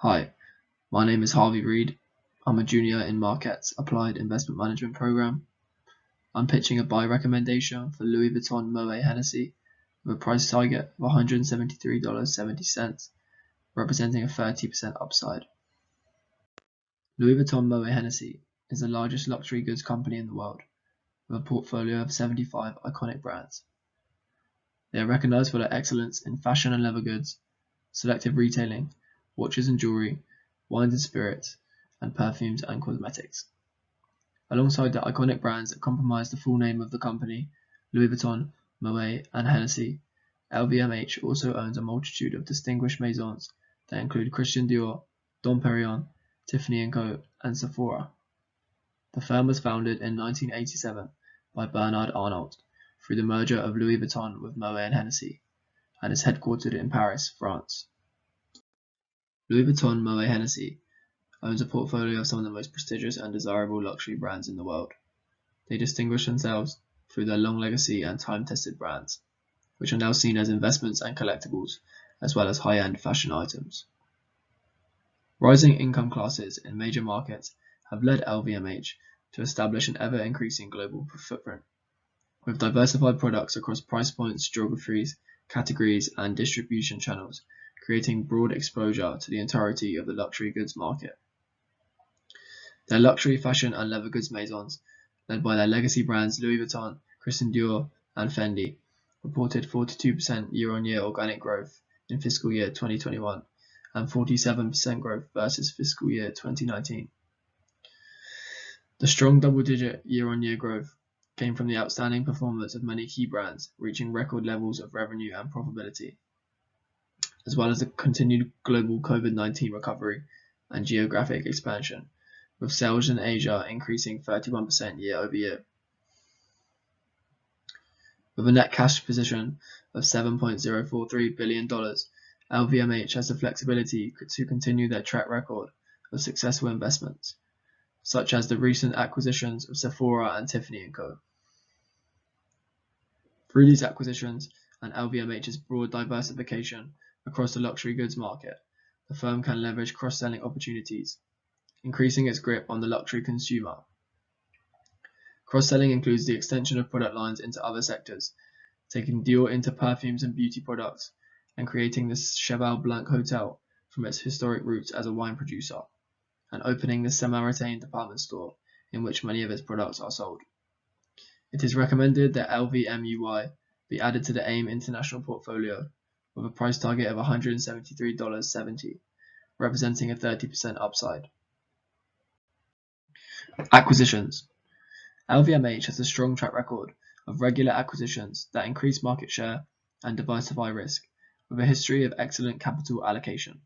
Hi, my name is Harvey Reed. I'm a junior in Marquette's Applied Investment Management program. I'm pitching a buy recommendation for Louis Vuitton Moet Hennesy with a price target of $173.70, representing a 30% upside. Louis Vuitton Moet Hennesy is the largest luxury goods company in the world, with a portfolio of 75 iconic brands. They are recognized for their excellence in fashion and leather goods, selective retailing, watches and jewelry, wines and spirits, and perfumes and cosmetics. Alongside the iconic brands that comprise the full name of the company, Louis Vuitton, Moet, and Hennessy, LVMH also owns a multitude of distinguished maisons that include Christian Dior, Dom Perignon, Tiffany & Co, and Sephora. The firm was founded in 1987 by Bernard Arnault through the merger of Louis Vuitton with Moet and Hennessy, and is headquartered in Paris, France. Louis Vuitton Moet Hennesy owns a portfolio of some of the most prestigious and desirable luxury brands in the world. They distinguish themselves through their long legacy and time-tested brands, which are now seen as investments and collectibles, as well as high-end fashion items. Rising income classes in major markets have led LVMH to establish an ever-increasing global footprint, with diversified products across price points, geographies, categories, and distribution channels, creating broad exposure to the entirety of the luxury goods market. Their luxury fashion and leather goods maisons, led by their legacy brands Louis Vuitton, Christian Dior, and Fendi, reported 42% year-on-year organic growth in fiscal year 2021 and 47% growth versus fiscal year 2019. The strong double-digit year-on-year growth came from the outstanding performance of many key brands, reaching record levels of revenue and profitability, as well as the continued global COVID-19 recovery and geographic expansion, with sales in Asia increasing 31% year-over-year. With a net cash position of $7.043 billion, LVMH has the flexibility to continue their track record of successful investments, such as the recent acquisitions of Sephora and Tiffany & Co. Through these acquisitions and LVMH's broad diversification across the luxury goods market, the firm can leverage cross-selling opportunities, increasing its grip on the luxury consumer. Cross-selling includes the extension of product lines into other sectors, taking Dior into perfumes and beauty products, and creating the Cheval Blanc Hotel from its historic roots as a wine producer, and opening the Saint-Martin department store in which many of its products are sold. It is recommended that LVMUY be added to the AIM International portfolio with a price target of $173.70, representing a 30% upside. Acquisitions. LVMH has a strong track record of regular acquisitions that increase market share and diversify risk, with a history of excellent capital allocation.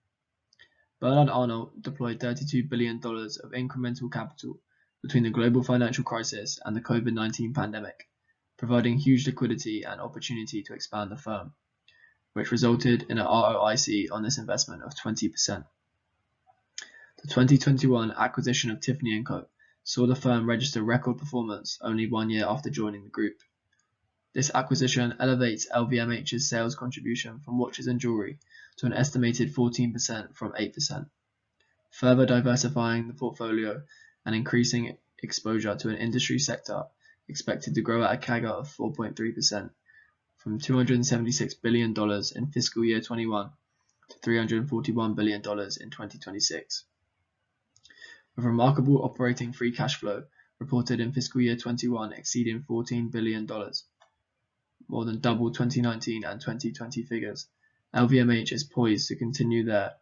Bernard Arnault deployed $32 billion of incremental capital between the global financial crisis and the COVID-19 pandemic, providing huge liquidity and opportunity to expand the firm, which resulted in an ROIC on this investment of 20%. The 2021 acquisition of Tiffany & Co saw the firm register record performance only 1 year after joining the group. This acquisition elevates LVMH's sales contribution from watches and jewelry to an estimated 14% from 8%, further diversifying the portfolio and increasing exposure to an industry sector expected to grow at a CAGR of 4.3% from $276 billion in fiscal year 21 to $341 billion in 2026. With remarkable operating free cash flow reported in fiscal year 21 exceeding $14 billion, more than double 2019 and 2020 figures, LVMH is poised to continue their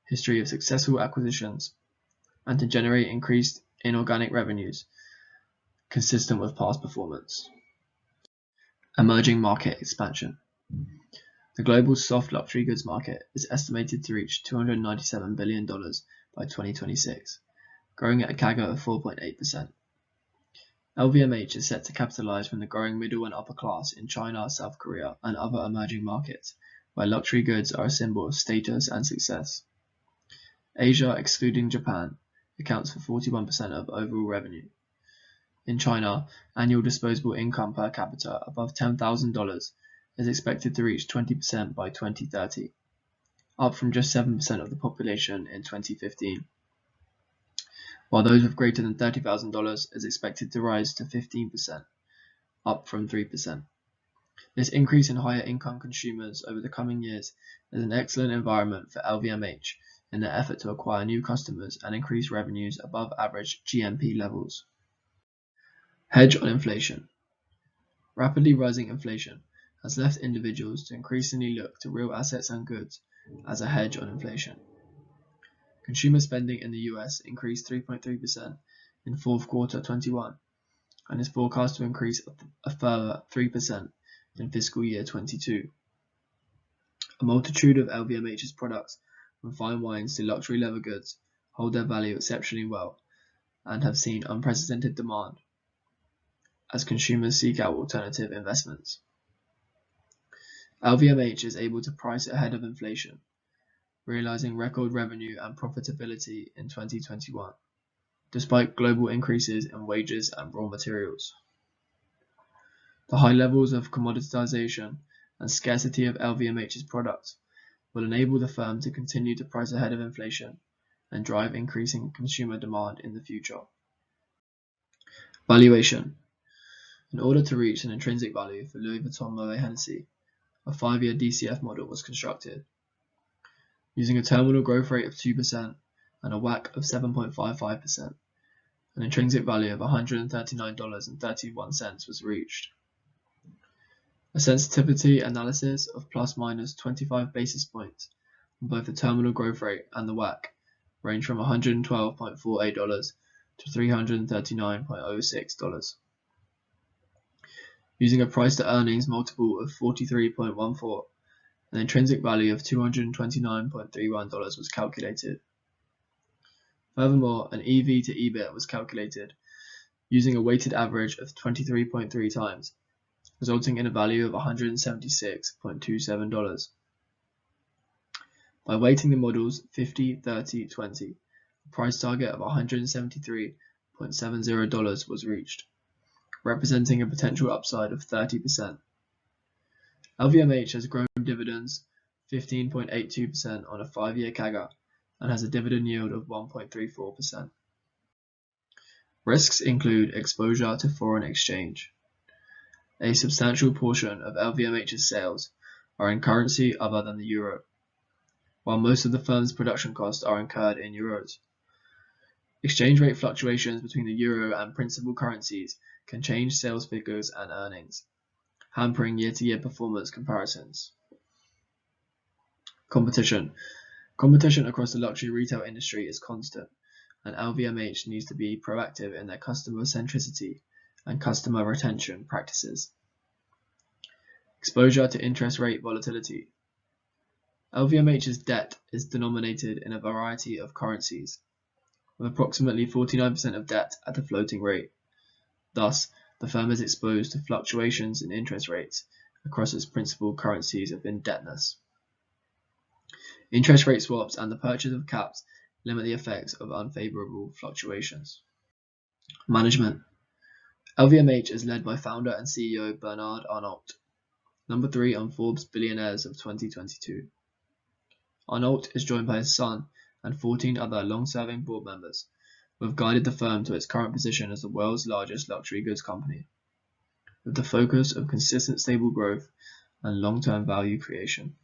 history of successful acquisitions and to generate increased inorganic revenues consistent with past performance. Emerging market expansion. The global soft luxury goods market is estimated to reach $297 billion by 2026, growing at a CAGR of 4.8%. LVMH is set to capitalize from the growing middle and upper class in China, South Korea, and other emerging markets, where luxury goods are a symbol of status and success. Asia, excluding Japan, accounts for 41% of overall revenue. In China, annual disposable income per capita above $10,000 is expected to reach 20% by 2030. up from just 7% of the population in 2015, while those with greater than $30,000 is expected to rise to 15%, up from 3%. This increase in higher income consumers over the coming years is an excellent environment for LVMH in their effort to acquire new customers and increase revenues above average GNP levels. Hedge on inflation. Rapidly rising inflation has left individuals to increasingly look to real assets and goods as a hedge on inflation. Consumer spending in the US increased 3.3% in fourth quarter 21 and is forecast to increase a further 3% in fiscal year 22. A multitude of LVMH's products, from fine wines to luxury leather goods, hold their value exceptionally well and have seen unprecedented demand as consumers seek out alternative investments. LVMH is able to price ahead of inflation, realizing record revenue and profitability in 2021, despite global increases in wages and raw materials. The high levels of commoditization and scarcity of LVMH's products will enable the firm to continue to price ahead of inflation and drive increasing consumer demand in the future. Valuation. In order to reach an intrinsic value for Louis Vuitton Moet Hennesy, a 5-year DCF model was constructed. Using a terminal growth rate of 2% and a WACC of 7.55%, an intrinsic value of $139.31 was reached. A sensitivity analysis of plus minus 25 basis points on both the terminal growth rate and the WACC range from $112.48 to $339.06. Using a price to earnings multiple of 43.14, an intrinsic value of $229.31 was calculated. Furthermore, an EV to EBIT was calculated using a weighted average of 23.3 times, resulting in a value of $176.27. By weighting the models 50, 30, 20, a price target of $173.70 was reached, representing a potential upside of 30%. LVMH has grown dividends 15.82% on a 5-year CAGR and has a dividend yield of 1.34%. Risks include exposure to foreign exchange. A substantial portion of LVMH's sales are in currency other than the euro, while most of the firm's production costs are incurred in euros. Exchange rate fluctuations between the euro and principal currencies can change sales figures and earnings, hampering year-to-year performance comparisons. Competition. Competition across the luxury retail industry is constant, and LVMH needs to be proactive in their customer centricity and customer retention practices. Exposure to interest rate volatility. LVMH's debt is denominated in a variety of currencies, with approximately 49% of debt at a floating rate. Thus, the firm is exposed to fluctuations in interest rates across its principal currencies of indebtedness. Interest rate swaps and the purchase of caps limit the effects of unfavorable fluctuations. Management. LVMH is led by founder and CEO Bernard Arnault, number 3 on Forbes Billionaires of 2022. Arnault is joined by his son and 14 other long-serving board members, who have guided the firm to its current position as the world's largest luxury goods company, with the focus of consistent stable growth and long-term value creation.